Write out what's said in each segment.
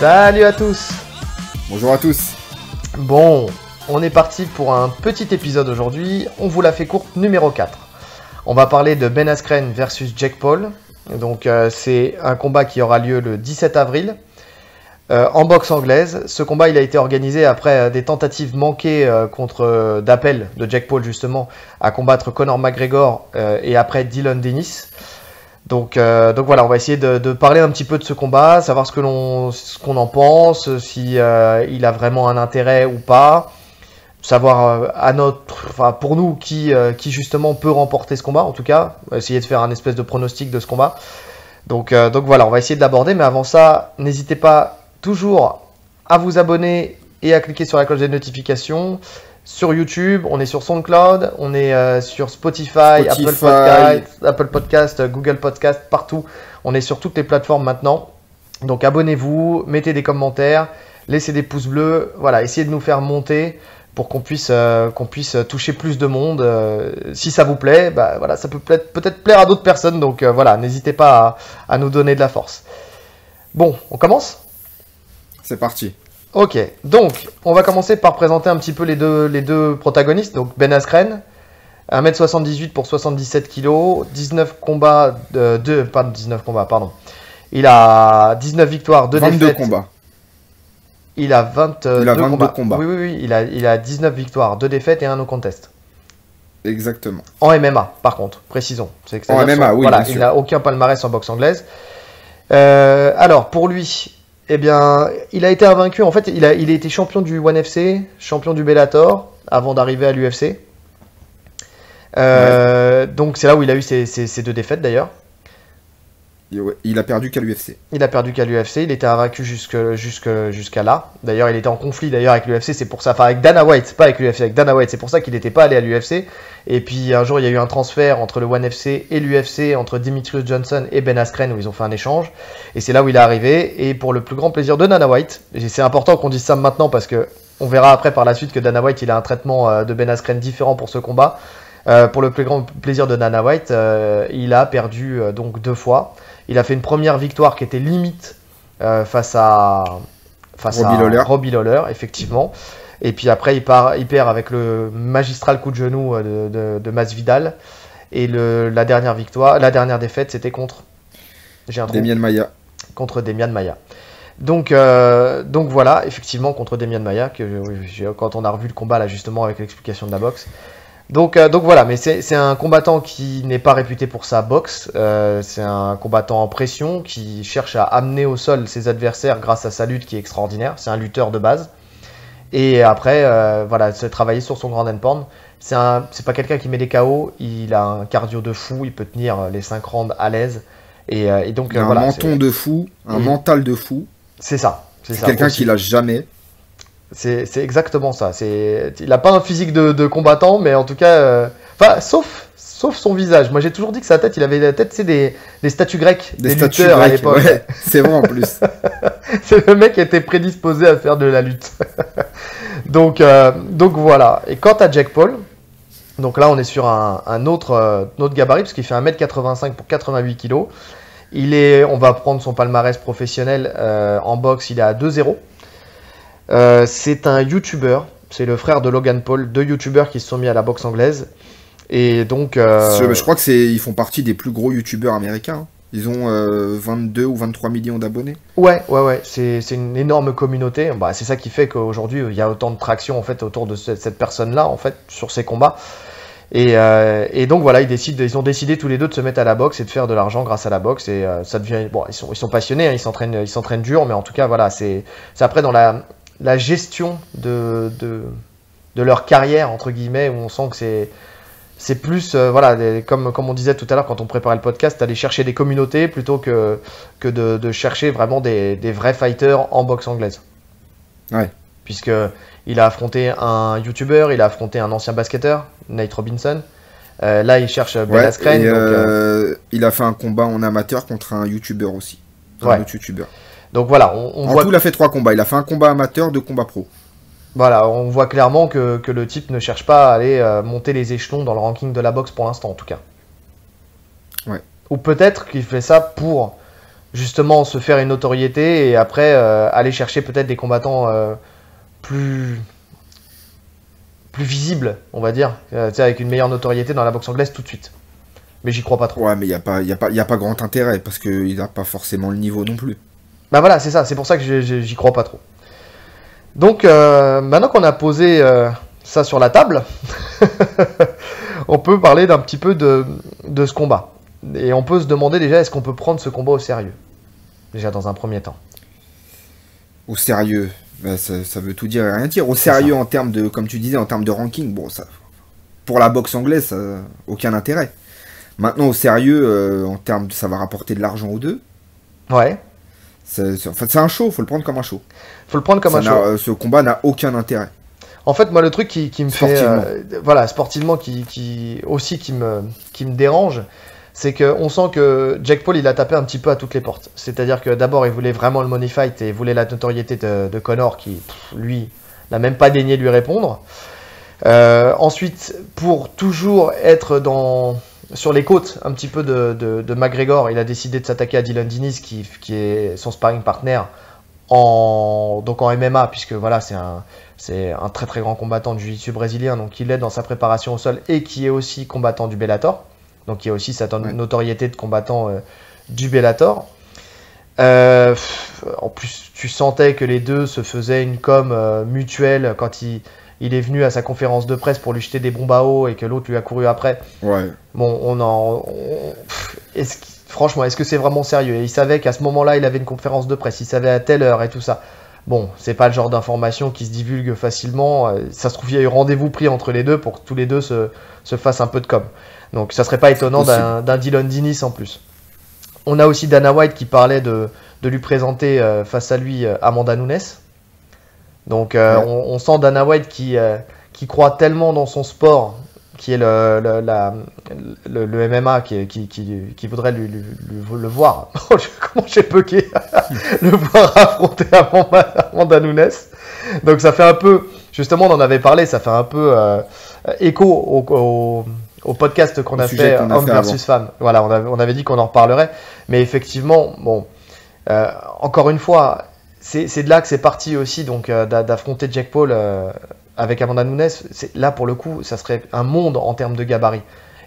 Salut à tous. Bonjour à tous. Bon, on est parti pour un petit épisode aujourd'hui. On vous l'a fait courte, numéro 4. On va parler de Ben Askren versus Jake Paul. Donc c'est un combat qui aura lieu le 17 avril en boxe anglaise. Ce combat il a été organisé après des tentatives manquées d'appel de Jake Paul justement à combattre Conor McGregor et après Dylan Dennis. Donc voilà, on va essayer de parler un petit peu de ce combat, savoir ce qu'on en pense, si il a vraiment un intérêt ou pas, savoir pour nous qui justement peut remporter ce combat. En tout cas, on va essayer de faire un espèce de pronostic de ce combat. Donc voilà, on va essayer de l'aborder, mais avant ça, n'hésitez pas toujours à vous abonner et à cliquer sur la cloche des notifications. Sur YouTube, on est sur SoundCloud, on est sur Spotify, Apple Podcast, Google Podcast, partout. On est sur toutes les plateformes maintenant. Donc abonnez-vous, mettez des commentaires, laissez des pouces bleus. Voilà, essayez de nous faire monter pour qu'on puisse toucher plus de monde. Si ça vous plaît, bah, voilà, ça peut peut-être plaire à d'autres personnes. Donc voilà, n'hésitez pas à nous donner de la force. Bon, on commence ? C'est parti. Ok, donc on va commencer par présenter un petit peu les deux protagonistes. Donc Ben Askren, 1m78 pour 77 kg, 19 combats, Il a 19 victoires, 2 22 défaites. Combats. Il a 22 combats. Oui. Il a 19 victoires, 2 défaites et 1 no contest. Exactement. En MMA, par contre, précisons. En MMA, oui, voilà, bien sûr. Il n'a aucun palmarès en boxe anglaise. Alors, pour lui... Eh bien, il a été invaincu. En fait, il a été champion du ONE FC, champion du Bellator, avant d'arriver à l'UFC. Donc, c'est là où il a eu ses 2 défaites, d'ailleurs. Il a perdu qu'à l'UFC. Il a perdu qu'à l'UFC. Il était invaincu jusqu'à là. D'ailleurs, il était en conflit avec l'UFC. C'est pour ça. Enfin, avec Dana White, pas avec l'UFC, avec Dana White. C'est pour ça qu'il n'était pas allé à l'UFC. Et puis, un jour, il y a eu un transfert entre le ONE FC et l'UFC, entre Demetrius Johnson et Ben Askren, où ils ont fait un échange. Et c'est là où il est arrivé. Et pour le plus grand plaisir de Dana White, et c'est important qu'on dise ça maintenant parce que on verra après par la suite que Dana White, il a un traitement de Ben Askren différent pour ce combat. Pour le plus grand plaisir de Dana White, il a perdu donc 2 fois. Il a fait une première victoire qui était limite face à Robbie Lawler, effectivement. Et puis après, il perd avec le magistral coup de genou de Masvidal. Et la dernière défaite, c'était contre Demian Maia. Contre Demian Maia. Donc voilà, effectivement, contre Demian Maia, quand on a revu le combat là justement avec l'explication de la boxe. Donc voilà, mais c'est un combattant qui n'est pas réputé pour sa boxe, c'est un combattant en pression qui cherche à amener au sol ses adversaires grâce à sa lutte qui est extraordinaire, c'est un lutteur de base. Et après, c'est travailler sur son grand endpoint. C'est pas quelqu'un qui met des KO, il a un cardio de fou, il peut tenir les 5 rounds à l'aise. Et donc, il a un menton de fou, un mental de fou. C'est ça. C'est quelqu'un qui lâche jamais. C'est exactement ça. Il n'a pas un physique de combattant, mais en tout cas, sauf son visage. Moi, j'ai toujours dit que sa tête, il avait la tête, c'est des statues grecques, des lutteurs à l'époque. Ouais, c'est vrai en plus. C'est le mec qui était prédisposé à faire de la lutte. donc voilà. Et quant à Jake Paul, donc là, on est sur un autre gabarit parce qu'il fait 1m85 pour 88 kg. On va prendre son palmarès professionnel en boxe. Il est à 2-0. C'est un YouTuber, c'est le frère de Logan Paul, 2 YouTubers qui se sont mis à la boxe anglaise. Et donc, je crois ils font partie des plus gros YouTubers américains. Ils ont 22 ou 23 millions d'abonnés. Ouais, c'est une énorme communauté. Bah, c'est ça qui fait qu'aujourd'hui il y a autant de traction en fait autour de cette personne-là en fait sur ces combats. Et donc voilà, ils ont décidé tous les deux de se mettre à la boxe et de faire de l'argent grâce à la boxe. Et ça devient ils sont passionnés, hein, ils s'entraînent dur, mais en tout cas voilà, c'est après dans la gestion de leur carrière entre guillemets où on sent que c'est plus comme on disait tout à l'heure quand on préparait le podcast, aller chercher des communautés plutôt que de chercher vraiment des vrais fighters en boxe anglaise. Ouais. Puisque il a affronté un YouTuber, il a affronté un ancien basketteur, Nate Robinson. Là, il cherche Ben Askren. Il a fait un combat en amateur contre un YouTuber aussi. Un autre YouTuber. Donc voilà, on voit... tout, il a fait 3 combats. Il a fait un combat amateur, 2 combats pro. Voilà, on voit clairement que le type ne cherche pas à aller monter les échelons dans le ranking de la boxe pour l'instant, en tout cas. Ouais. Ou peut-être qu'il fait ça pour justement se faire une notoriété et après aller chercher peut-être des combattants plus visibles, on va dire, avec une meilleure notoriété dans la boxe anglaise tout de suite. Mais j'y crois pas trop. Ouais, mais y a pas grand intérêt parce qu'il n'a pas forcément le niveau non plus. Bah voilà, c'est ça, c'est pour ça que j'y crois pas trop. Donc maintenant qu'on a posé ça sur la table, on peut parler d'un petit peu de ce combat. Et on peut se demander déjà, est-ce qu'on peut prendre ce combat au sérieux? Déjà dans un premier temps. Au sérieux, bah, ça veut tout dire et rien dire. Au sérieux en termes de, comme tu disais, en termes de ranking, bon, ça, pour la boxe anglaise, ça, aucun intérêt. Maintenant, au sérieux, en termes de, ça va rapporter de l'argent aux deux. Ouais. En fait, c'est un show, faut le prendre comme un show. Faut le prendre comme un show. Ce combat n'a aucun intérêt. En fait, moi, le truc qui me fait, voilà, sportivement, qui me dérange, c'est qu'on sent que Jake Paul, il a tapé un petit peu à toutes les portes. C'est-à-dire que d'abord, il voulait vraiment le money fight et il voulait la notoriété de Conor, qui, lui, n'a même pas daigné lui répondre. Ensuite, pour toujours être sur les côtes un petit peu de McGregor, il a décidé de s'attaquer à Dylan Dennis, qui est son sparring partner donc en MMA, puisque voilà, c'est un très très grand combattant du jiu-jitsu brésilien, donc il est dans sa préparation au sol et qui est aussi combattant du Bellator, donc il y a aussi cette notoriété de combattant du Bellator. En plus, tu sentais que les deux se faisaient une com mutuelle quand il est venu à sa conférence de presse pour lui jeter des bombes à eau et que l'autre lui a couru après. Ouais. Bon, franchement, est-ce que c'est vraiment sérieux? Et il savait qu'à ce moment-là, il avait une conférence de presse, il savait à telle heure et tout ça. Bon, c'est pas le genre d'information qui se divulgue facilement. Ça se trouve, il y a eu rendez-vous pris entre les deux pour que tous les deux se fassent un peu de com. Donc, ça serait pas étonnant d'un Dylan Dennis en plus. On a aussi Dana White qui parlait de lui présenter face à lui Amanda Nunes. Donc, on sent Dana White qui croit tellement dans son sport, qui est le MMA, qui voudrait le voir. Comment j'ai bugué le voir affronter Amanda Nunes. Donc ça fait un peu, justement on en avait parlé, ça fait un peu écho au podcast qu'on a fait, Homme versus Femme. Voilà, on avait dit qu'on en reparlerait. Mais effectivement, bon, encore une fois, c'est de là que c'est parti aussi, donc d'affronter Jake Paul avec Amanda Nunes. Là, pour le coup, ça serait un monde en termes de gabarit.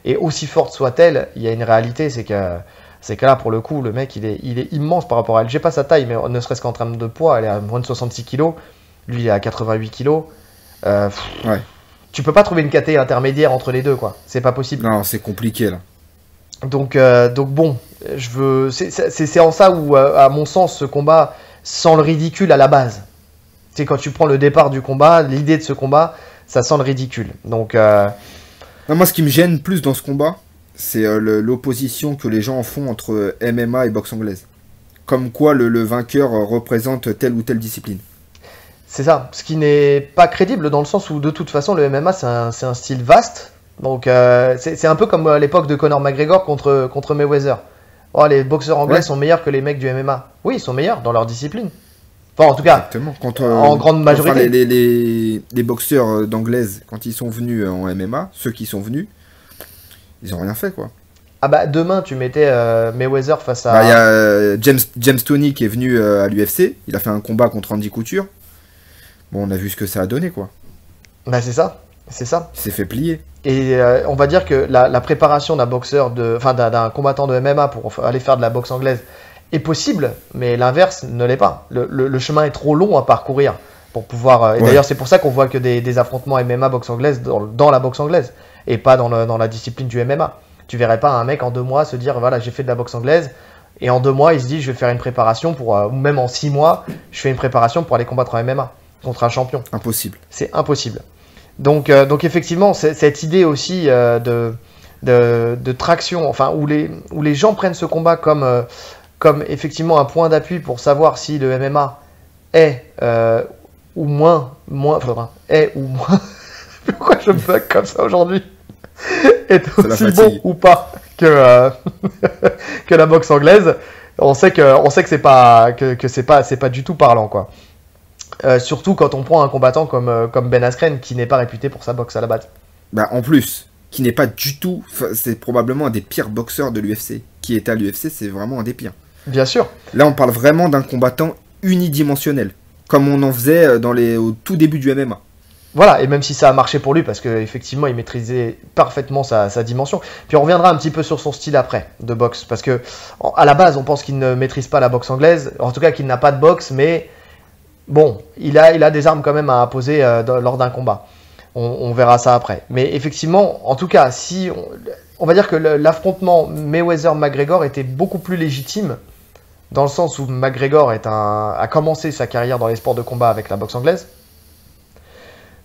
Et aussi forte soit-elle, il y a une réalité, c'est que là, pour le coup, le mec, il est immense par rapport à elle. J'ai pas sa taille, mais ne serait-ce qu'en termes de poids, elle est à moins de 66 kg. Lui, il est à 88 kg. Ouais. Tu peux pas trouver une KT intermédiaire entre les deux, quoi. C'est pas possible. Non, c'est compliqué, là. Donc bon, c'est en ça où, à mon sens, ce combat sent le ridicule à la base. C'est quand tu prends le départ du combat, l'idée de ce combat, ça sent le ridicule. Donc, non, moi, ce qui me gêne plus dans ce combat, c'est l'opposition que les gens en font entre MMA et boxe anglaise. Comme quoi le vainqueur représente telle ou telle discipline. C'est ça, ce qui n'est pas crédible dans le sens où de toute façon le MMA c'est un style vaste. Donc c'est un peu comme à l'époque de Conor McGregor contre Mayweather. Oh, les boxeurs anglais sont meilleurs que les mecs du MMA. Oui, ils sont meilleurs dans leur discipline. Enfin, en tout cas, en grande majorité. Enfin, les boxeurs d'anglaise, quand ils sont venus en MMA, ceux qui sont venus, ils ont rien fait, quoi. Ah bah, demain, tu mettais Mayweather face à... Bah, y a James Toney qui est venu à l'UFC. Il a fait un combat contre Andy Couture. Bon, on a vu ce que ça a donné, quoi. Bah, c'est ça. C'est ça. Il s'est fait plier. Et on va dire que la préparation d'un boxeur, d'un combattant de MMA pour aller faire de la boxe anglaise est possible, mais l'inverse ne l'est pas. Le chemin est trop long à parcourir pour pouvoir... Et d'ailleurs, c'est pour ça qu'on voit que des affrontements MMA boxe anglaise dans la boxe anglaise et pas dans la discipline du MMA. Tu verrais pas un mec en 2 mois se dire, voilà, j'ai fait de la boxe anglaise, et en 2 mois, il se dit, je vais faire une préparation ou même en 6 mois, je fais une préparation pour aller combattre en MMA contre un champion. Impossible. C'est impossible. Donc effectivement, cette idée aussi de traction, enfin où les gens prennent ce combat comme effectivement un point d'appui pour savoir si le MMA est ou moins est ou moins pourquoi je me bug comme ça aujourd'hui, est aussi bon ou pas que la boxe anglaise. On sait que c'est pas c'est pas du tout parlant, quoi. Surtout quand on prend un combattant comme Ben Askren qui n'est pas réputé pour sa boxe à la base. Bah en plus, qui n'est pas du tout, c'est probablement un des pires boxeurs de l'UFC. Qui est à l'UFC, c'est vraiment un des pires. Bien sûr. Là, on parle vraiment d'un combattant unidimensionnel, comme on en faisait au tout début du MMA. Voilà, et même si ça a marché pour lui, parce qu'effectivement, il maîtrisait parfaitement sa dimension. Puis on reviendra un petit peu sur son style après, de boxe, parce que à la base, on pense qu'il ne maîtrise pas la boxe anglaise, en tout cas qu'il n'a pas de boxe, mais bon, il a des armes quand même à poser lors d'un combat. On verra ça après. Mais effectivement, en tout cas, si on va dire que l'affrontement Mayweather-McGregor était beaucoup plus légitime, dans le sens où McGregor a commencé sa carrière dans les sports de combat avec la boxe anglaise,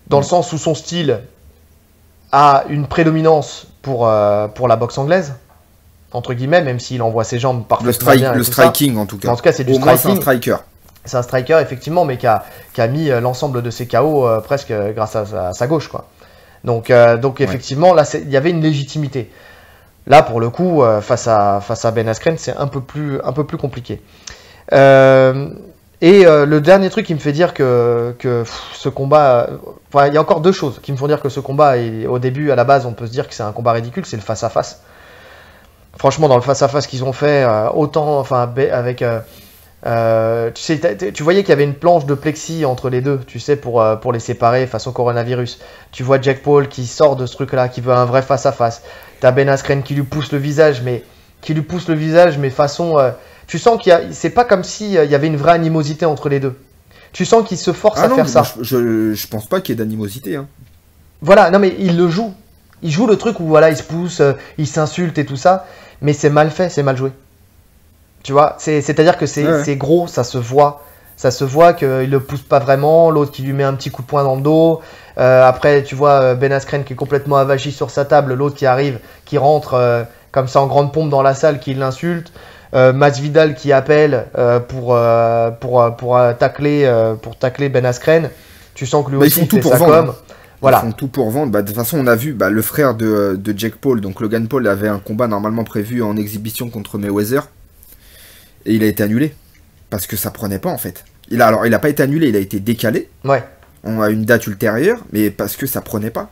dans le sens où son style a une prédominance pour la boxe anglaise, entre guillemets, même s'il envoie ses jambes parfaitement bien. Le striking, en tout cas. En tout cas, c'est du Au moins, striking. c'est un striker. C'est un striker, effectivement, mais qui a mis l'ensemble de ses KO presque grâce à sa gauche, quoi. Donc effectivement, là, il y avait une légitimité. Là, pour le coup, face à Ben Askren, c'est un peu plus compliqué. Le dernier truc qui me fait dire que ce combat... il y a encore deux choses qui me font dire que ce combat, au début, à la base, on peut se dire que c'est un combat ridicule, c'est le face-à-face. Franchement, dans le face-à-face qu'ils ont fait, avec... tu voyais qu'il y avait une planche de plexi entre les deux, tu sais, pour les séparer face au coronavirus. Tu vois Jake Paul qui sort de ce truc-là, qui veut un vrai face-à-face. T'as Ben Askren qui lui pousse le visage, mais façon... tu sens c'est pas comme s'il y avait une vraie animosité entre les deux. Tu sens qu'il se force à faire ça. Je pense pas qu'il y ait d'animosité. Hein. Voilà, non mais il le joue. Il joue le truc où voilà, il se pousse, il s'insulte et tout ça, mais c'est mal fait, c'est mal joué. Tu vois, c'est-à-dire que c'est gros, ça se voit. Ça se voit qu'il le pousse pas vraiment, l'autre qui lui met un petit coup de poing dans le dos. Après, tu vois Ben Askren qui est complètement avachi sur sa table, l'autre qui arrive, qui rentre comme ça en grande pompe dans la salle, qui l'insulte. Masvidal qui appelle pour tacler Ben Askren. Tu sens que lui aussi ils font tout fait pour sa vendre. com. Voilà. Ils font tout pour vendre. De toute façon, on a vu le frère de Jake Paul, donc Logan Paul, avait un combat normalement prévu en exhibition contre Mayweather. Et il a été annulé. Parce que ça prenait pas en fait. Il a pas été annulé, il a été décalé. Ouais. On a une date ultérieure, mais parce que ça prenait pas.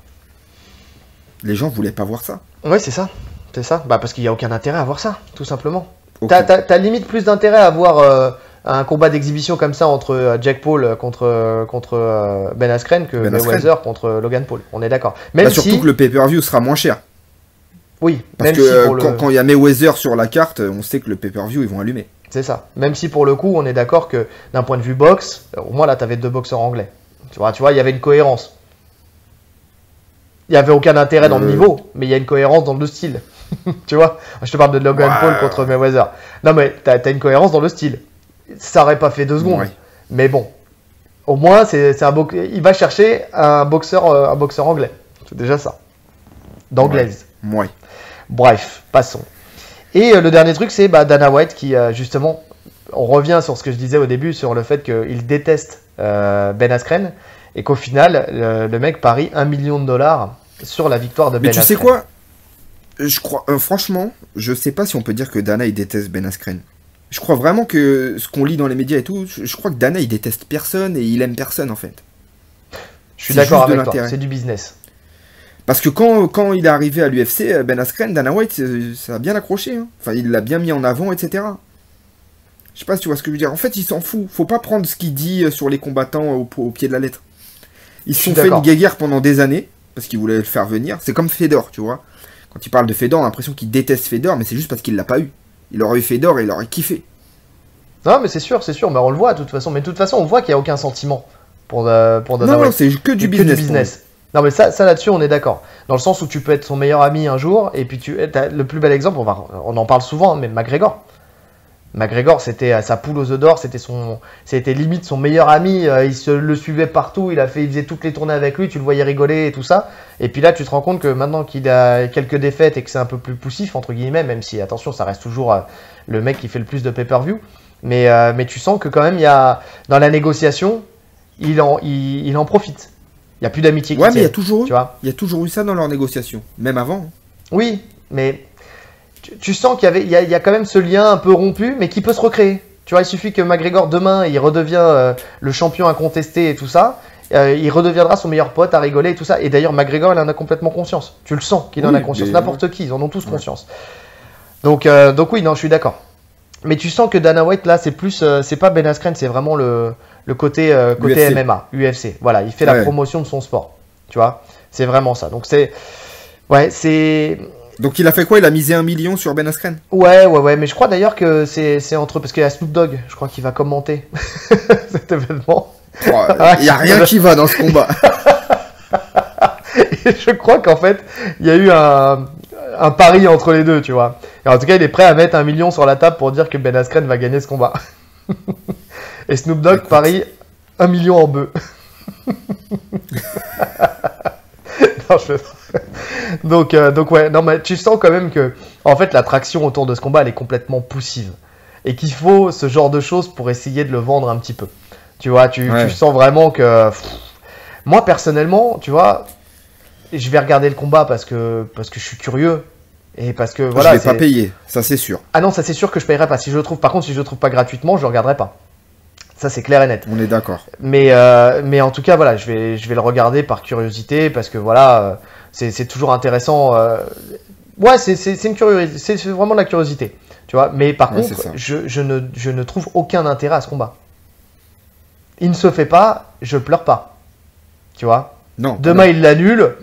Les gens voulaient pas voir ça. Ouais, c'est ça. C'est ça. Parce qu'il n'y a aucun intérêt à voir ça, tout simplement. Okay. T'as limite plus d'intérêt à voir un combat d'exhibition comme ça entre Jake Paul contre Ben Askren que Mayweather contre Logan Paul. On est d'accord. Surtout que le pay-per-view sera moins cher. Oui. Parce que quand il y a Mayweather sur la carte, on sait que le pay-per-view, ils vont allumer. C'est ça. Même si pour le coup, on est d'accord que d'un point de vue boxe, au moins là, t'avais deux boxeurs anglais. Tu vois, il y avait une cohérence. Il n'y avait aucun intérêt dans le niveau, mais il y a une cohérence dans le style. Tu vois, je te parle de Logan Paul contre Mayweather. Non, mais t'as une cohérence dans le style. Ça aurait pas fait 2 secondes. Ouais. Mais bon, au moins, il va chercher un boxeur anglais. C'est déjà ça. D'anglaise. Ouais. Bref, passons. Et le dernier truc, c'est Dana White qui, justement, on revient sur ce que je disais au début, sur le fait qu'il déteste Ben Askren, et qu'au final, le mec parie $1 million sur la victoire de Ben Askren. Mais tu sais quoi ? Je crois, franchement, je sais pas si on peut dire que Dana il déteste Ben Askren. Je crois vraiment que ce qu'on lit dans les médias et tout, je crois que Dana il déteste personne et il aime personne en fait. Je suis d'accord avec toi, c'est du business. Parce que quand il est arrivé à l'UFC, Ben Askren, Dana White, ça a bien accroché. Hein. Enfin, il l'a bien mis en avant, etc. Je sais pas si tu vois ce que je veux dire. En fait, il s'en fout. Faut pas prendre ce qu'il dit sur les combattants au pied de la lettre. Ils se sont fait une guéguerre pendant des années, parce qu'ils voulaient le faire venir. C'est comme Fedor, tu vois. Quand il parle de Fedor, on a l'impression qu'il déteste Fedor, mais c'est juste parce qu'il l'a pas eu. Il aurait eu Fedor et il aurait kiffé. Non, mais c'est sûr. Mais on le voit de toute façon. Mais de toute façon, on voit qu'il n'y a aucun sentiment pour Dana White. Non, c'est que du business. Non, mais ça là-dessus, on est d'accord. Dans le sens où tu peux être son meilleur ami un jour, et puis le plus bel exemple, on en parle souvent, mais McGregor. McGregor, c'était sa poule aux œufs d'or, c'était limite son meilleur ami, il le suivait partout, il faisait toutes les tournées avec lui, tu le voyais rigoler et tout ça. Et puis là, tu te rends compte que maintenant qu'il a quelques défaites et que c'est un peu plus poussif, entre guillemets, même si, attention, ça reste toujours le mec qui fait le plus de pay-per-view. Mais tu sens que quand même, dans la négociation, il en profite. Il n'y a plus d'amitié. Ouais, mais il y a toujours eu ça dans leurs négociations, même avant. Oui, mais tu sens qu'il y a quand même ce lien un peu rompu, mais qui peut se recréer. Tu vois, il suffit que McGregor, demain, il redevient le champion incontesté et tout ça. Il redeviendra son meilleur pote à rigoler et tout ça. Et d'ailleurs, McGregor, il en a complètement conscience. Tu le sens qu'il en a conscience. N'importe qui, ils en ont tous conscience. Donc oui, non, je suis d'accord. Mais tu sens que Dana White, là, c'est plus. C'est pas Ben Askren, c'est vraiment le côté, côté UFC. MMA, UFC. Voilà, il fait la Ouais. promotion de son sport. Tu vois, c'est vraiment ça. Donc c'est. Ouais, c'est. Donc il a fait quoi? Il a misé 1 million sur Ben Askren? Ouais, mais je crois d'ailleurs que c'est entre. Parce qu'il y a Snoop Dogg, je crois qu'il va commenter cet événement. Il y a rien qui va dans ce combat. Et je crois qu'en fait, il y a eu un pari entre les deux, tu vois. Et en tout cas, il est prêt à mettre 1 million sur la table pour dire que Ben Askren va gagner ce combat. Et Snoop Dogg Écoute. parie 1 million en bœuf. Non, donc ouais, non, mais tu sens quand même que, en fait, l'attraction autour de ce combat, elle est complètement poussive. Et qu'il faut ce genre de choses pour essayer de le vendre un petit peu. Tu vois, tu sens vraiment que... Moi, personnellement, tu vois, je vais regarder le combat parce que je suis curieux. Et parce que, voilà... Je vais pas payer, ça c'est sûr. Ah non, ça c'est sûr que je paierai pas. Si je le trouve, par contre, si je le trouve pas gratuitement, je le regarderai pas. Ça c'est clair et net. On est d'accord. Mais en tout cas, voilà, je vais le regarder par curiosité parce que voilà, c'est toujours intéressant. Ouais, c'est une curiosité, c'est vraiment de la curiosité, tu vois. Mais par Ouais, contre, c'est ça. je ne trouve aucun intérêt à ce combat. Il ne se fait pas, je pleure pas, tu vois. Non. Demain il l'annule.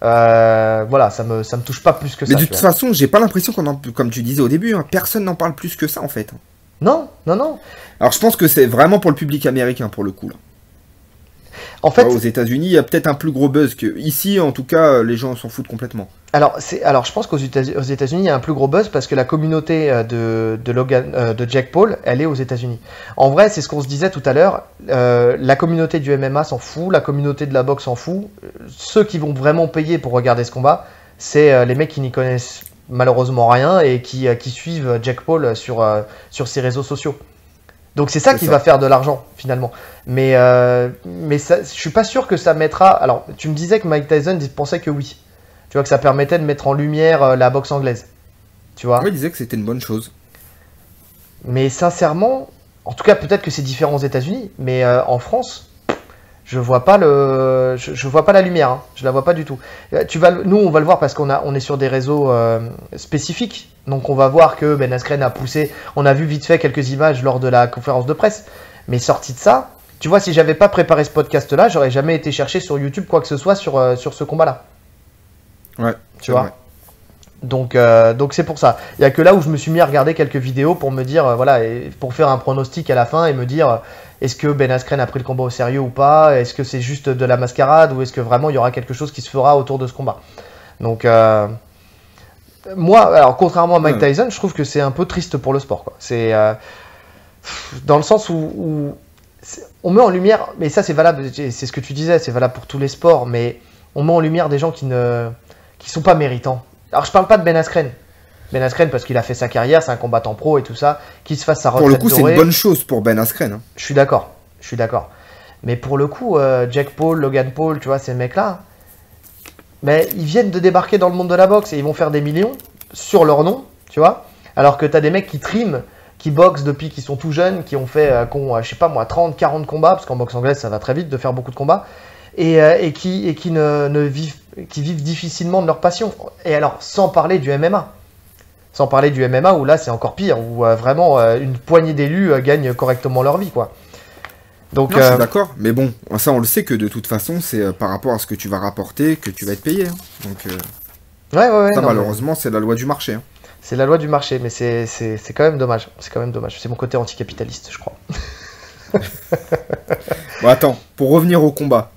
Voilà, ça me touche pas plus que Mais ça. de tu toute vois. façon, j'ai pas l'impression comme tu disais au début, hein, personne n'en parle plus que ça en fait. Non, non, non. Alors je pense que c'est vraiment pour le public américain pour le coup là. En fait, Aux États-Unis, il y a peut-être un plus gros buzz que ici. En tout cas, les gens s'en foutent complètement. alors je pense qu'aux États-Unis, il y a un plus gros buzz parce que la communauté de Jake Paul, elle est aux États-Unis. En vrai, c'est ce qu'on se disait tout à l'heure. La communauté du MMA s'en fout, la communauté de la boxe s'en fout. Ceux qui vont vraiment payer pour regarder ce combat, c'est les mecs qui n'y connaissent malheureusement rien et qui suivent Jake Paul sur ses réseaux sociaux. Donc c'est ça C'est qui ça. va faire de l'argent finalement. Mais ça, je suis pas sûr que ça mettra. Alors tu me disais que Mike Tyson pensait que oui. Tu vois que ça permettait de mettre en lumière la boxe anglaise. Tu vois. Moi, il disait que c'était une bonne chose. Mais sincèrement, en tout cas peut-être que c'est différent aux États-Unis, mais en France, je vois pas je vois pas la lumière. Hein. Je la vois pas du tout. Nous on va le voir parce on est sur des réseaux spécifiques. Donc on va voir que Ben Askren a poussé. On a vu vite fait quelques images lors de la conférence de presse. Mais sorti de ça, tu vois, si j'avais pas préparé ce podcast-là, j'aurais jamais été chercher sur YouTube quoi que ce soit sur ce combat-là. Ouais. Tu vois. Donc c'est pour ça. Il y a que là où je me suis mis à regarder quelques vidéos pour me dire voilà, et pour faire un pronostic à la fin et me dire est-ce que Ben Askren a pris le combat au sérieux ou pas, est-ce que c'est juste de la mascarade ou est-ce que vraiment il y aura quelque chose qui se fera autour de ce combat. Donc moi, alors contrairement à Mike Tyson, je trouve que c'est un peu triste pour le sport, quoi. C'est dans le sens où on met en lumière, mais ça c'est valable, c'est ce que tu disais, c'est valable pour tous les sports, mais on met en lumière des gens qui sont pas méritants. Alors je parle pas de Ben Askren. Ben Askren parce qu'il a fait sa carrière, c'est un combattant pro et tout ça, qu'il se fasse sa retraite Pour le coup, c'est dorée. une bonne chose pour Ben Askren. Hein. Je suis d'accord. Mais pour le coup, Jake Paul, Logan Paul, tu vois, ces mecs-là, mais ils viennent de débarquer dans le monde de la boxe et ils vont faire des millions sur leur nom, tu vois. Alors que t'as des mecs qui triment, qui boxent depuis qu'ils sont tout jeunes, qui ont fait, je sais pas moi, 30, 40 combats, parce qu'en boxe anglaise, ça va très vite de faire beaucoup de combats, et qui vivent difficilement de leur passion. Et alors, sans parler du MMA. Sans parler du MMA où là, c'est encore pire, où vraiment une poignée d'élus gagnent correctement leur vie, quoi. Donc, Non, je suis d'accord, mais bon, ça on le sait que de toute façon, c'est par rapport à ce que tu vas rapporter que tu vas être payé. Hein. Donc, ouais, ça non, malheureusement, c'est la loi du marché. Hein. c'est la loi du marché, mais c'est quand même dommage. C'est quand même dommage. C'est mon côté anticapitaliste, je crois. Bon, attends, pour revenir au combat.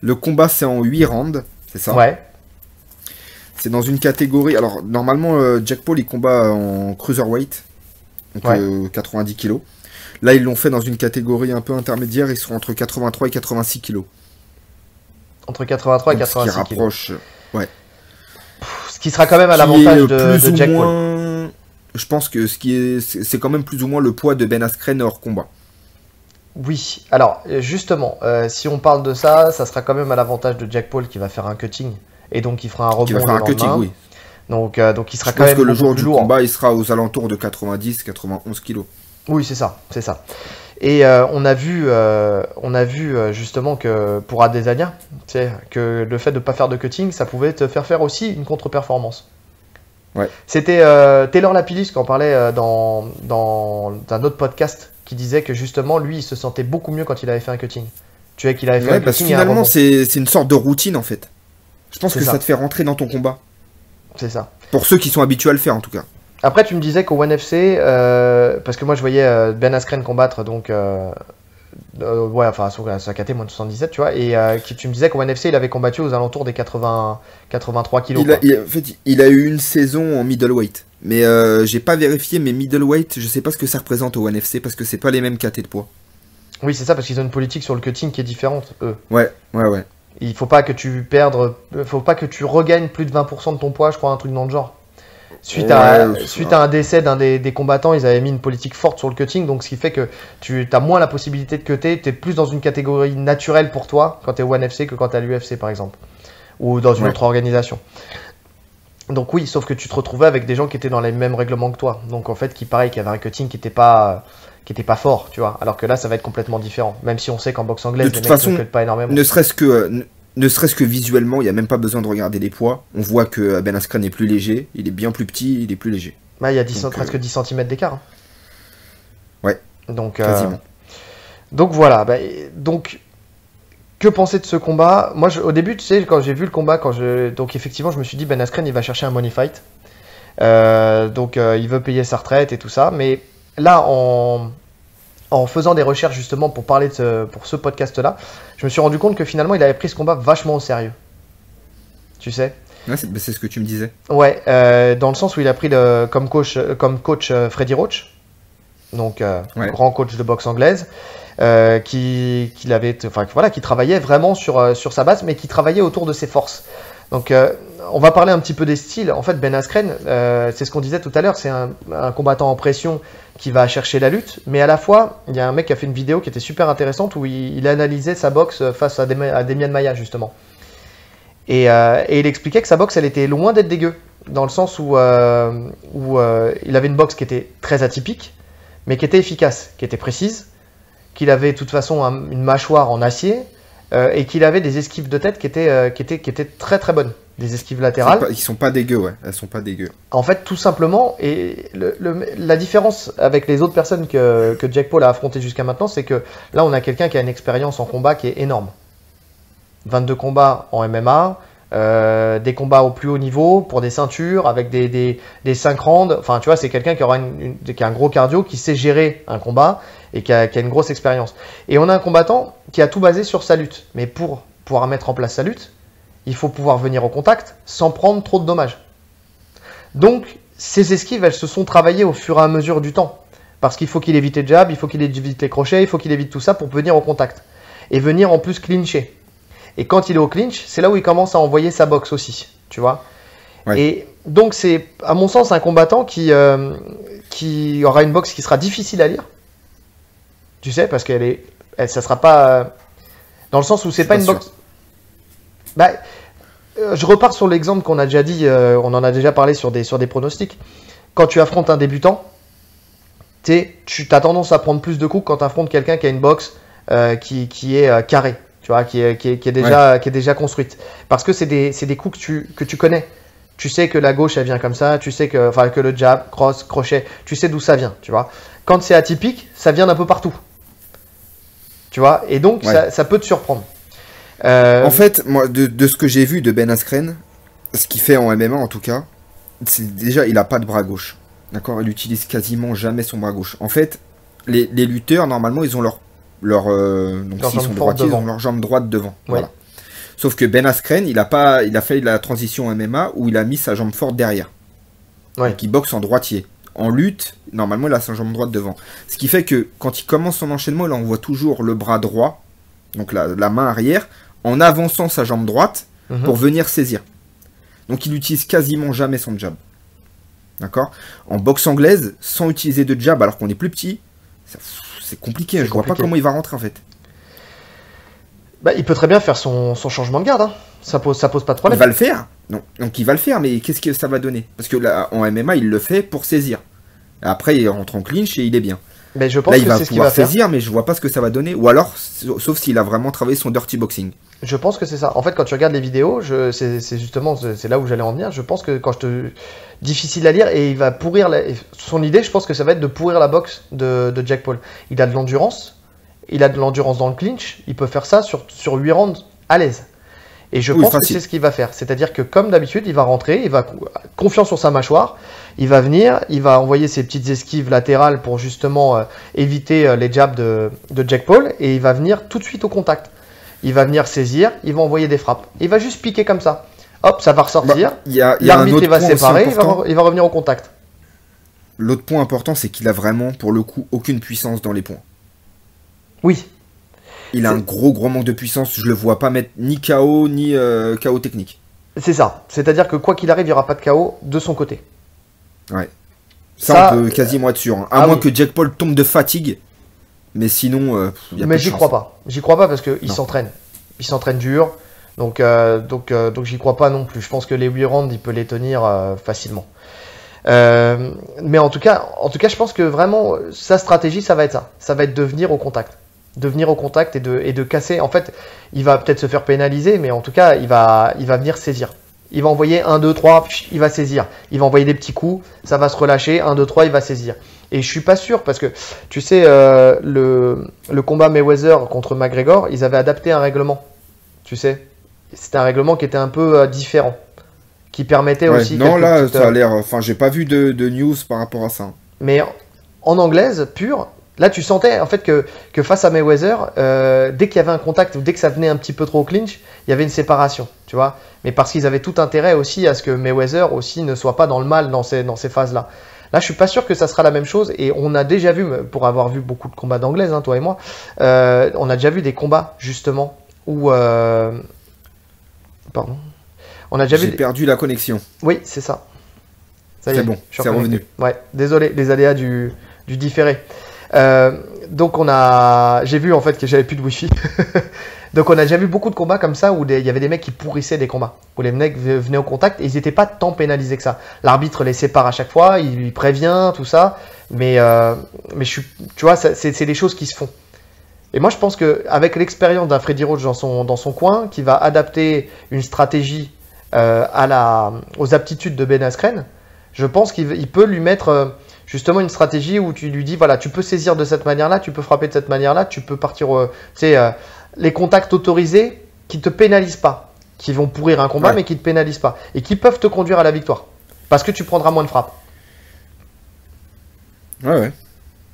Le combat, c'est en 8 rounds, c'est ça? Ouais. C'est dans une catégorie. Alors, normalement, Jake Paul, il combat en cruiserweight, donc Ouais. 90 kilos. Là, ils l'ont fait dans une catégorie un peu intermédiaire, ils seront entre 83 et 86 kilos. Entre 83 et Donc, ce qui 86 kilos. rapproche. Ouais. Ce qui sera quand même à Qui est l'avantage plus de ou Jake Paul. moins... Je pense que c'est quand même plus ou moins le poids de Ben Askren hors combat. Oui, alors justement, si on parle de ça, ça sera quand même à l'avantage de Jake Paul qui va faire un cutting. Et donc il fera un rebond Qui va faire le un cutting, lendemain. oui. Donc il sera Je quand pense même que le beaucoup jour plus du lourd. combat, il sera aux alentours de 90-91 kilos. Oui, c'est ça, c'est ça. Et on a vu justement que pour Adesanya, tu sais, que le fait de ne pas faire de cutting, ça pouvait te faire aussi une contre-performance. Ouais. C'était Taylor Lapillus qui en parlait dans un autre podcast qui disait que justement, lui, il se sentait beaucoup mieux quand il avait fait un cutting. Tu vois qu'il avait fait un parce que cutting et un finalement, rebond. c'est une sorte de routine en fait. Je pense C'est que ça. ça te fait rentrer dans ton combat. C'est ça. Pour ceux qui sont habitués à le faire en tout cas. Après, tu me disais qu'au ONE FC, parce que moi je voyais Ben Askren combattre, donc ouais, enfin sur sa KT moins de 77, tu vois, et tu me disais qu'au ONE FC il avait combattu aux alentours des 83 kilos. Quoi. En fait, il a eu une saison en middleweight. Mais j'ai pas vérifié, mais middleweight, je sais pas ce que ça représente au ONE FC parce que c'est pas les mêmes KT de poids. Oui, c'est ça, parce qu'ils ont une politique sur le cutting qui est différente, eux. Ouais. Il faut pas que tu faut pas que tu regagnes plus de 20% de ton poids, je crois, un truc dans le genre. Suite à un décès d'un des combattants, ils avaient mis une politique forte sur le cutting, donc ce qui fait que tu as moins la possibilité de cutter, tu es plus dans une catégorie naturelle pour toi quand tu es au ONE FC que quand tu es à l'UFC par exemple, ou dans une autre organisation. Donc oui, sauf que tu te retrouvais avec des gens qui étaient dans les mêmes règlements que toi, donc en fait qui avaient un cutting qui était pas fort, tu vois, alors que là ça va être complètement différent, même si on sait qu'en boxe anglaise De les toute mecs façon, ne cuttent pas énormément. Ne serait-ce que visuellement, il n'y a même pas besoin de regarder les poids. On voit que Ben Askren est plus léger, il est bien plus petit, il est plus léger. Bah, il y a presque 10 cm d'écart. Hein. Ouais, donc, quasiment. Donc voilà, donc que penser de ce combat? Moi au début, tu sais, quand j'ai vu le combat, donc effectivement je me suis dit Ben Askren il va chercher un money fight. Donc il veut payer sa retraite et tout ça, mais là en faisant des recherches justement pour parler pour ce podcast-là, je me suis rendu compte que finalement il avait pris ce combat vachement au sérieux. Tu sais? Ouais, c'est ce que tu me disais. Ouais, dans le sens où il a pris comme coach Freddy Roach, donc grand coach de boxe anglaise, qui travaillait vraiment sur sa base, mais qui travaillait autour de ses forces. Donc on va parler un petit peu des styles. En fait, Ben Askren, c'est ce qu'on disait tout à l'heure, c'est un combattant en pression qui va chercher la lutte, mais à la fois, il y a un mec qui a fait une vidéo qui était super intéressante où il analysait sa boxe face à Demian Maia, justement. Et il expliquait que sa boxe, elle était loin d'être dégueu, dans le sens où il avait une boxe qui était très atypique, mais qui était efficace, qui était précise, qu'il avait de toute façon une mâchoire en acier, et qu'il avait des esquives de tête qui étaient très très bonnes. Des esquives latérales. Ils sont pas dégueux, ouais. Elles sont pas dégueux. En fait, tout simplement, et la différence avec les autres personnes que Jake Paul a affronté jusqu'à maintenant, c'est que là, on a quelqu'un qui a une expérience en combat qui est énorme. 22 combats en MMA, des combats au plus haut niveau, pour des ceintures, avec des 5 rounds. Enfin, tu vois, c'est quelqu'un qui a un gros cardio, qui sait gérer un combat et qui a une grosse expérience. Et on a un combattant qui a tout basé sur sa lutte. Mais pour pouvoir mettre en place sa lutte, il faut pouvoir venir au contact sans prendre trop de dommages. Donc, ces esquives, elles se sont travaillées au fur et à mesure du temps. Parce qu'il faut qu'il évite les jabs, il faut qu'il évite les crochets, il faut qu'il évite tout ça pour venir au contact. Et venir en plus clincher. Et quand il est au clinch, c'est là où il commence à envoyer sa boxe aussi, tu vois. Ouais. Et donc, c'est, à mon sens, un combattant qui aura une boxe qui sera difficile à lire. Tu sais, parce ça sera pas... dans le sens où c'est pas une boxe... je repars sur l'exemple qu'on a déjà dit, on en a déjà parlé sur des pronostics. Quand tu affrontes un débutant, tu as tendance à prendre plus de coups quand tu affrontes quelqu'un qui a une boxe qui est carrée, tu vois, qui est déjà construite. Parce que c'est des coups que tu connais. Tu sais que la gauche elle vient comme ça, tu sais que le jab, cross, crochet, tu sais d'où ça vient, tu vois. Quand c'est atypique, ça vient d'un peu partout. Tu vois, et donc ça peut te surprendre. En fait, moi, de ce que j'ai vu de Ben Askren, ce qu'il fait en MMA en tout cas, c'est déjà il a pas de bras gauche. D'accord, il utilise quasiment jamais son bras gauche. En fait, les lutteurs normalement ils ont donc s'ils sont droitiers, ils ont leur jambe droite devant. Ouais. Voilà. Sauf que Ben Askren, il a fait la transition en MMA où il a mis sa jambe forte derrière. Ouais. Donc il boxe en droitier. En lutte, normalement il a sa jambe droite devant. Ce qui fait que quand il commence son enchaînement, il envoie toujours le bras droit, donc la main arrière, en avançant sa jambe droite pour venir saisir. Donc il utilise quasiment jamais son jab. D'accord ? En boxe anglaise, sans utiliser de jab alors qu'on est plus petit, c'est compliqué. Je vois pas comment il va rentrer en fait. Il peut très bien faire son changement de garde. Hein. Ça pose pas de problème. Il va le faire. Non. Donc il va le faire, mais qu'est-ce que ça va donner ? Parce que là, en MMA, il le fait pour saisir. Après, il rentre en clinch et il est bien. Mais je pense là, il va pouvoir saisir, mais je vois pas ce que ça va donner. Ou alors, sauf s'il a vraiment travaillé son dirty boxing. Je pense que c'est ça. En fait, quand tu regardes les vidéos, c'est justement c'est là où j'allais en venir. Je pense que difficile à lire et il va pourrir son idée. Je pense que ça va être de pourrir la boxe de Jake Paul. Il a de l'endurance, dans le clinch. Il peut faire ça sur 8 rounds à l'aise. Et je pense que c'est ce qu'il va faire. C'est-à-dire que comme d'habitude, il va rentrer, il va confiant sur sa mâchoire, il va venir, il va envoyer ses petites esquives latérales pour justement éviter les jabs de Jake Paul et il va venir tout de suite au contact. Il va venir saisir, il va envoyer des frappes. Il va juste piquer comme ça. Hop, ça va ressortir. L'arbitre va séparer, il va revenir au contact. L'autre point important, c'est qu'il a vraiment, pour le coup, aucune puissance dans les points. Oui. Il a un gros manque de puissance. Je le vois pas mettre ni KO, ni KO technique. C'est ça. C'est-à-dire que quoi qu'il arrive, il n'y aura pas de KO de son côté. Ouais. Ça on peut quasiment être sûr. Hein. À moins que Jake Paul tombe de fatigue. Mais sinon, mais j'y crois pas. J'y crois pas parce qu'il s'entraîne. Il s'entraîne dur. Donc j'y crois pas non plus. Je pense que les 8 rounds, il peut les tenir facilement. Mais en tout cas, je pense que vraiment, sa stratégie, ça va être ça. Ça va être de venir au contact. De venir au contact et de casser. En fait, il va peut-être se faire pénaliser, mais en tout cas, il va venir saisir. Il va envoyer 1, 2, 3, il va saisir. Il va envoyer des petits coups, ça va se relâcher. 1, 2, 3, il va saisir. Et je suis pas sûr parce que, tu sais, le combat Mayweather contre McGregor, ils avaient adapté un règlement. Tu sais, c'était un règlement qui était un peu différent. Qui permettait aussi... Non, là, ça a l'air... Enfin, j'ai pas vu de news par rapport à ça. Mais en anglaise, pure... Là, tu sentais en fait que face à Mayweather, dès qu'il y avait un contact ou dès que ça venait un petit peu trop au clinch, il y avait une séparation, tu vois. Mais parce qu'ils avaient tout intérêt aussi à ce que Mayweather aussi ne soit pas dans le mal dans ces phases-là. Là, je suis pas sûr que ça sera la même chose. Et on a déjà vu, pour avoir vu beaucoup de combats d'anglaises, hein, toi et moi, on a déjà vu des combats justement où, pardon, on a déjà vu. J'ai perdu la connexion. Oui, c'est ça. Ça y est, c'est bon, c'est revenu. Ouais, désolé, les aléas du différé. Donc j'ai vu en fait que j'avais plus de wifi. Donc on a déjà vu beaucoup de combats comme ça où il y avait des mecs qui pourrissaient des combats, où les mecs venaient au contact et ils n'étaient pas tant pénalisés que ça. L'arbitre les sépare à chaque fois, il prévient, tout ça, mais tu vois, c'est des choses qui se font. Et moi je pense qu'avec l'expérience d'un Freddie Roach dans son coin, qui va adapter une stratégie aux aptitudes de Ben Askren, je pense qu'il peut lui mettre... justement une stratégie où tu lui dis voilà, tu peux saisir de cette manière-là, tu peux frapper de cette manière-là, tu peux partir les contacts autorisés qui te pénalisent pas, qui vont pourrir un combat mais qui te pénalisent pas et qui peuvent te conduire à la victoire parce que tu prendras moins de frappes. Ouais.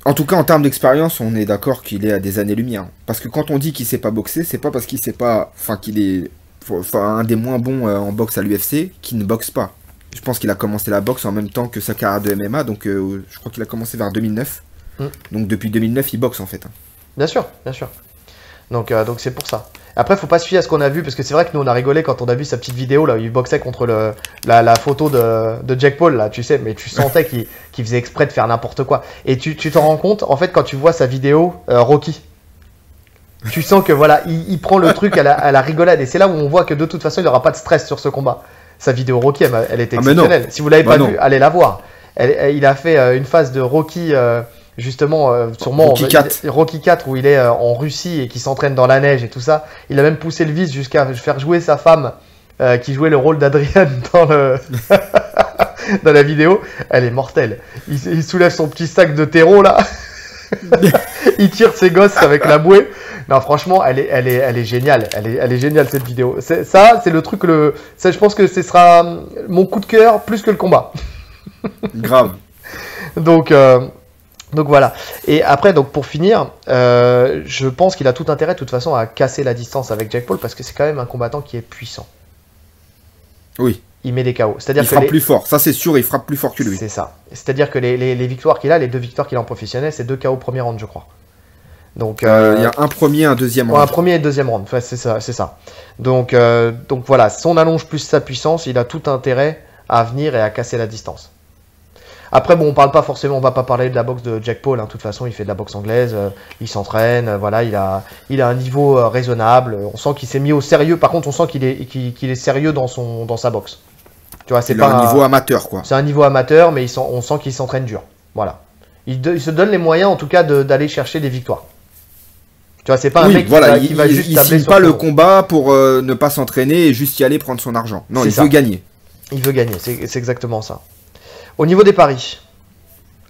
En tout cas, en termes d'expérience, on est d'accord qu'il est à des années-lumière. Parce que quand on dit qu'il sait pas boxer, c'est pas parce qu'il sait pas, qu'il est un des moins bons en boxe à l'UFC qui ne boxe pas. Je pense qu'il a commencé la boxe en même temps que sa carrière de MMA, donc je crois qu'il a commencé vers 2009. Donc depuis 2009, il boxe en fait. Bien sûr. Donc c'est pour ça. Après, faut pas se fier à ce qu'on a vu, parce que c'est vrai que nous on a rigolé quand on a vu sa petite vidéo là où il boxait contre la photo de Jake Paul là, tu sais, mais tu sentais qu'il faisait exprès de faire n'importe quoi. Et tu t'en rends compte en fait quand tu vois sa vidéo Rocky. Tu sens que voilà, il prend le truc à la rigolade et c'est là où on voit que de toute façon il n'aura pas de stress sur ce combat. Sa vidéo Rocky, elle était exceptionnelle. Si vous l'avez pas vue, allez la voir. Il a fait une phase de Rocky, justement, sûrement Rocky 4 où il est en Russie et qui s'entraîne dans la neige et tout ça. Il a même poussé le vice jusqu'à faire jouer sa femme qui jouait le rôle d'Adrienne dans la vidéo. Elle est mortelle. Il soulève son petit sac de terreau là. Il tire ses gosses avec la bouée. Non, franchement, elle est géniale. Elle est géniale cette vidéo. C'est le truc. Je pense que ce sera mon coup de cœur plus que le combat. Grave. Donc voilà. Et après, pour finir, je pense qu'il a tout intérêt de toute façon à casser la distance avec Jake Paul parce que c'est quand même un combattant qui est puissant. Oui. Il met des KO. Il frappe plus fort. Ça, c'est sûr, il frappe plus fort que lui. C'est ça. C'est-à-dire que les victoires qu'il a, les 2 victoires qu'il a en professionnel, c'est 2 KO premier round, je crois. Donc, il y a un premier et un deuxième round. Un premier et deuxième round, enfin, c'est ça. Donc voilà, si on allonge plus sa puissance, il a tout intérêt à venir et à casser la distance. Après, bon, on parle pas forcément, on va pas parler de la boxe de Jake Paul. Hein. De toute façon, il fait de la boxe anglaise, il s'entraîne, voilà, il a un niveau raisonnable. On sent qu'il s'est mis au sérieux. Par contre, on sent qu'il est sérieux dans sa boxe. Tu vois, c'est pas un niveau amateur, quoi. C'est un niveau amateur, mais on sent qu'il s'entraîne dur. Voilà. Il se donne les moyens, en tout cas, d'aller chercher des victoires. Tu vois, c'est pas un Oui, mec voilà, qui va juste il tabler signe sur pas son le nom. combat pour ne pas s'entraîner et juste y aller prendre son argent. Non, C'est il ça. veut gagner. Il veut gagner, c'est exactement ça. Au niveau des paris.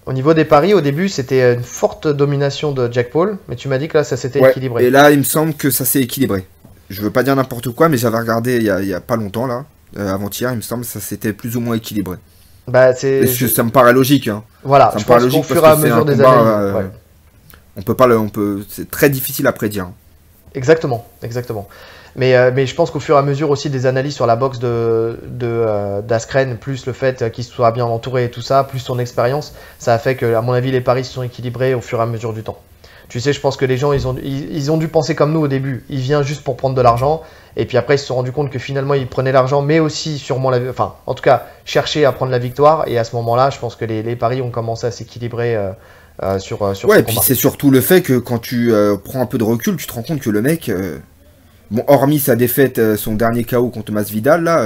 Au niveau des paris, au début, c'était une forte domination de Jack Paul, mais tu m'as dit que là, ça s'était Ouais, équilibré. et là, il me semble que ça s'est équilibré. Je veux pas dire n'importe quoi, mais j'avais regardé il y a pas longtemps, là, avant-hier, il me semble que ça s'était plus ou moins équilibré. Bah, Ça me paraît logique, hein. Voilà, Ça je me paraît pense qu'au logique fur parce et à que c'est mesure un des combat, années. Ouais. c'est très difficile à prédire. Exactement, exactement. Mais je pense qu'au fur et à mesure aussi des analyses sur la boxe d'Askren, plus le fait qu'il soit bien entouré et tout ça, plus son expérience, ça a fait que, à mon avis, les paris se sont équilibrés au fur et à mesure du temps. Tu sais, je pense que les gens, ils ont dû penser comme nous au début. Il vient juste pour prendre de l'argent, et puis après, ils se sont rendus compte que finalement, il prenait l'argent, mais aussi sûrement, enfin, en tout cas, chercher à prendre la victoire. Et à ce moment-là, je pense que les paris ont commencé à s'équilibrer sur Ouais, ce et puis combat. c'est surtout le fait que quand tu prends un peu de recul, tu te rends compte que le mec, bon, hormis sa défaite, son dernier KO contre Masvidal, là,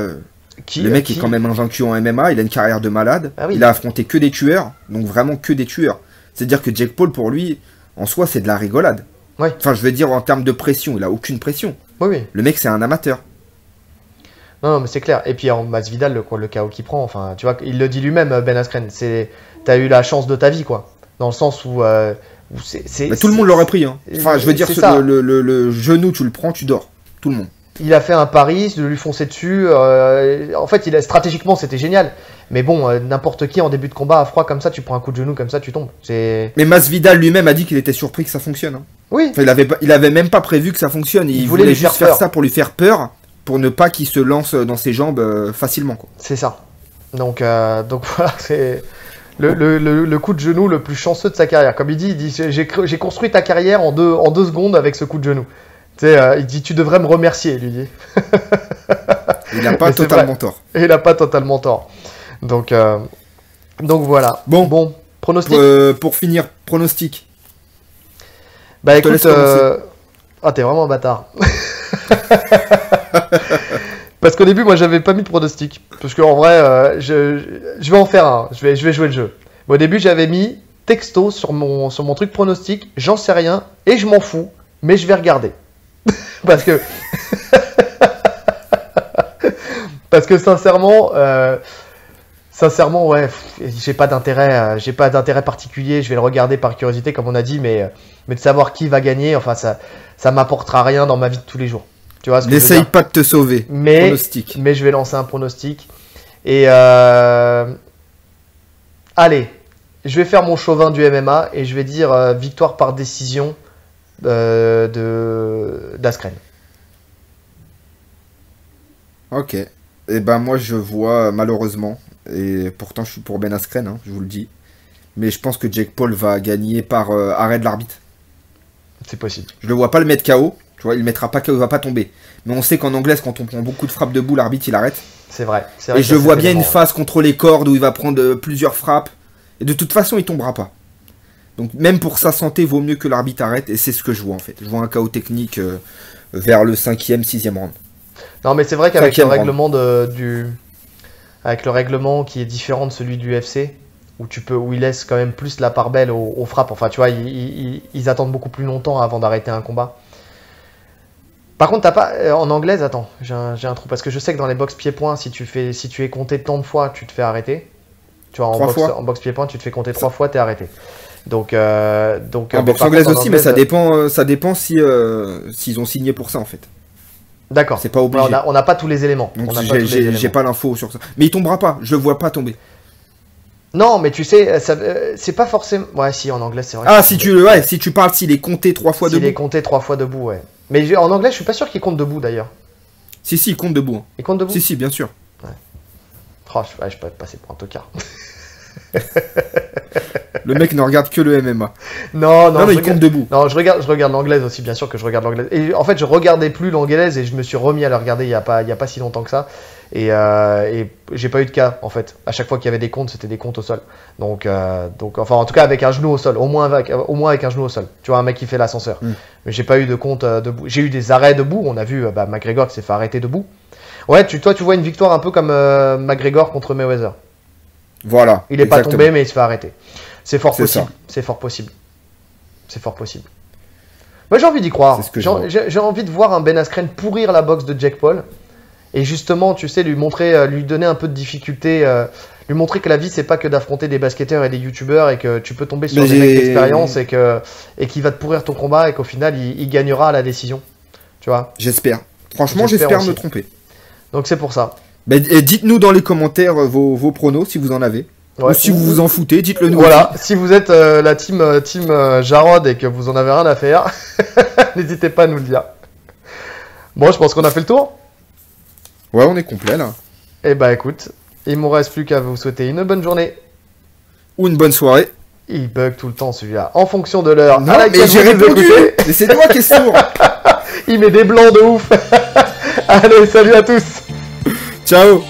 le mec est quand même invaincu en MMA, il a une carrière de malade, Ah oui. il a affronté que des tueurs, donc vraiment que des tueurs. C'est-à-dire que Jake Paul, pour lui, en soi, c'est de la rigolade. Ouais. Enfin, je veux dire, en termes de pression, il a aucune pression. Oui, oui. Le mec, c'est un amateur. Non, mais c'est clair. Et puis en Masvidal, le KO qu'il prend, enfin, tu vois, il le dit lui-même, Ben Askren, t'as eu la chance de ta vie, quoi. Dans le sens où, Mais tout le monde l'aurait pris, hein. Enfin, je veux dire, c'est ça. le genou, tu le prends, tu dors. Tout le monde. Il a fait un pari de lui foncer dessus. En fait, stratégiquement, c'était génial. Mais bon, n'importe qui en début de combat à froid comme ça, tu prends un coup de genou comme ça, tu tombes. Mais Masvidal lui-même a dit qu'il était surpris que ça fonctionne. Hein. Oui. Enfin, il avait même pas prévu que ça fonctionne. Il voulait lui juste faire ça pour lui faire peur, pour ne pas qu'il se lance dans ses jambes facilement. Quoi. C'est ça. Donc voilà, c'est le coup de genou le plus chanceux de sa carrière. Comme il dit j'ai construit ta carrière en deux secondes avec ce coup de genou. Tu sais, il dit tu devrais me remercier, il lui dit. Il n'a pas totalement tort. Et il n'a pas totalement tort. Donc voilà. Bon pronostic. Pour finir, pronostic. Bah écoute, ah t'es vraiment un bâtard. Parce qu'au début, moi, j'avais pas mis de pronostic. Parce qu'en vrai, je vais en faire un. Je vais jouer le jeu. Mais au début, j'avais mis texto sur mon truc pronostic. J'en sais rien et je m'en fous. Mais je vais regarder. Parce que sincèrement, ouais, j'ai pas d'intérêt particulier. Je vais le regarder par curiosité, comme on a dit, mais de savoir qui va gagner, enfin, ça m'apportera rien dans ma vie de tous les jours. Tu vois ce que je veux N'essaye dire ? pas de te sauver. Pronostic. Mais je vais lancer un pronostic. Et allez, je vais faire mon chauvin du MMA et je vais dire victoire par décision d'Askren. Ok. Et ben moi je vois malheureusement, et pourtant je suis pour Ben Askren, hein, je vous le dis, mais je pense que Jake Paul va gagner par arrêt de l'arbitre. C'est possible. Je le vois pas le mettre KO, tu vois, il le mettra pas KO, il va pas tomber. Mais on sait qu'en anglaise, quand on prend beaucoup de frappes debout, l'arbitre il arrête. C'est vrai. Et je vois bien une phase contre les cordes où il va prendre plusieurs frappes, et de toute façon il tombera pas. Donc même pour sa santé, vaut mieux que l'arbitre arrête, et c'est ce que je vois en fait. Je vois un KO technique vers le 5e, 6e round. Non, mais c'est vrai qu'avec le règlement avec le règlement qui est différent de celui du UFC, où il laisse quand même plus la part belle aux frappes. Enfin, tu vois, ils attendent beaucoup plus longtemps avant d'arrêter un combat. Par contre, t'as pas en anglaise, attends, j'ai un trou parce que je sais que dans les box pied-point, si tu es compté tant de fois, tu te fais arrêter. Tu vois, en box pied-point, tu te fais compter 3 fois, t'es arrêté. Donc en boxe anglaise aussi, mais ça dépend si s'ils ont signé pour ça en fait. D'accord. C'est pas obligé. On n'a pas tous les éléments. Donc j'ai pas l'info sur ça. Mais il tombera pas. Je le vois pas tomber. Non, mais tu sais, c'est pas forcément. Ouais, si en anglais c'est vrai. Ah, si tu parles s'il est compté 3 fois debout. S'il est compté 3 fois debout, ouais. Mais en anglais, je suis pas sûr qu'il compte debout d'ailleurs. Si, il compte debout. Hein. Il compte debout. Si, bien sûr. Ouais. Oh, je peux être passé pour un tocard. Le mec ne regarde que le MMA. Non, il compte debout. Non, je regarde l'anglaise aussi, bien sûr que je regarde l'anglaise. Et en fait, je regardais plus l'anglaise et je me suis remis à la regarder il y a pas si longtemps que ça. Et j'ai pas eu de cas en fait. À chaque fois qu'il y avait des comptes, c'était des comptes au sol. Donc enfin en tout cas avec un genou au sol, au moins avec un genou au sol. Tu vois un mec qui fait l'ascenseur. Mais j'ai pas eu de compte debout. J'ai eu des arrêts debout. On a vu McGregor qui s'est fait arrêter debout. Ouais, toi tu vois une victoire un peu comme McGregor contre Mayweather. Voilà. Il est pas tombé mais il se fait arrêter. C'est fort possible. C'est fort possible. C'est fort possible. Moi j'ai envie d'y croire. C'est ce que je vois. J'ai envie de voir un Ben Askren pourrir la boxe de Jake Paul. Et justement, tu sais, lui montrer, lui donner un peu de difficulté, lui montrer que la vie, c'est pas que d'affronter des basketteurs et des youtubeurs et que tu peux tomber sur des mecs d'expérience et qu'il va te pourrir ton combat et qu'au final, il gagnera à la décision. Tu vois? J'espère. Franchement, j'espère aussi me tromper. Donc c'est pour ça. Et dites-nous dans les commentaires vos pronos si vous en avez. Ouais. Ou si vous vous en foutez, dites-le nous. Voilà, si vous êtes la team Jarod et que vous en avez rien à faire, n'hésitez pas à nous le dire. Bon, je pense qu'on a fait le tour. Ouais, on est complet là. Eh bah écoute, il me reste plus qu'à vous souhaiter une bonne journée. Ou une bonne soirée. Il bug tout le temps celui-là, en fonction de l'heure. Non, mais j'ai répondu. Mais c'est toi qui es sourd. Il met des blancs de ouf. Allez, salut à tous. Ciao.